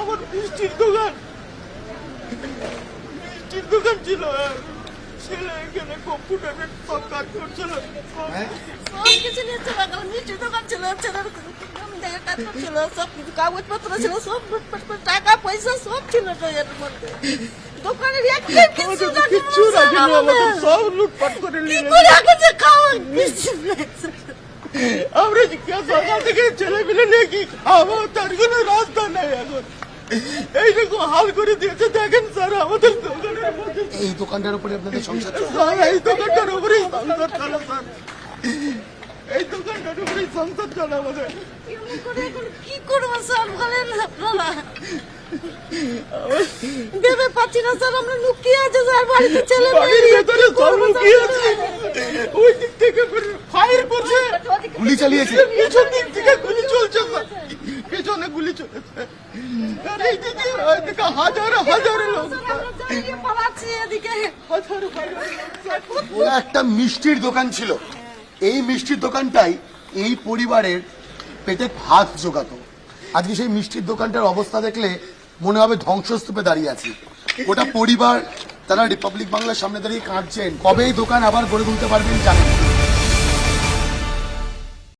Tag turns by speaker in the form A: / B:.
A: আমার মিষ্টির দোকান ছিল। ছেলে এখানে কম্পিউটারের সব কাজ করছিল, সব কিছু নিয়েছে। মিষ্টির দোকান ছিল, ছেলের কাজ করছিল, সব কিছু কাগজপত্র ছিল, সব টাকা পয়সা সব ছিল এর মধ্যে। দোকানের একটা কিছু রাখেনি, সব লুটপাট করে নিয়ে আমরা সকাল থেকে ছেলে মিলে নিয়ে কি খাবো, তার কোনো রাস্তা নেই। এখন এইরকম হাল করে দিয়েছে। দেখেন স্যার, আমাদের দোকানের মধ্যে
B: এই দোকানটার উপরে আপনাদের সংসার চলে?
A: স্যার, এই দোকানটার উপরেই সংসার চলে স্যার, এই দোকানটার উপরেই সংসার চলে আমাদের।
C: কি করবো স্যার বলেন আপনারা? ভেবে পাচ্ছি না স্যার, আমরা লুকিয়ে আছে স্যার, বাড়িতে ছেলে
A: বাড়ির ভেতরে সব লুকিয়ে আছে। ওই দিক থেকে ফায়ার করছে,
B: গুলি চালিয়েছে।
A: পিছন দিক থেকে গুলি চলছে স্যার, পিছনে গুলি চলেছে। আর এইদিকে ওইদিকে হাজারো হাজারো লোক,
C: পালাচ্ছি এদিকে।
A: হাজারো হাজারো লোক স্যার।
B: ওরা একটা মিষ্টির দোকান ছিল, এই মিষ্টির দোকানটাই এই পরিবারের পেটে ভাত জোগাতো। আজকে সেই মিষ্টির দোকানটার অবস্থা দেখলে মনে হবে ধ্বংসস্তূপে দাঁড়িয়ে আছি। গোটা পরিবার তারা রিপাবলিক বাংলার সামনে দাঁড়িয়ে কাঁদছেন, কবে এই দোকান আবার গড়ে তুলতে পারবেন জানেন।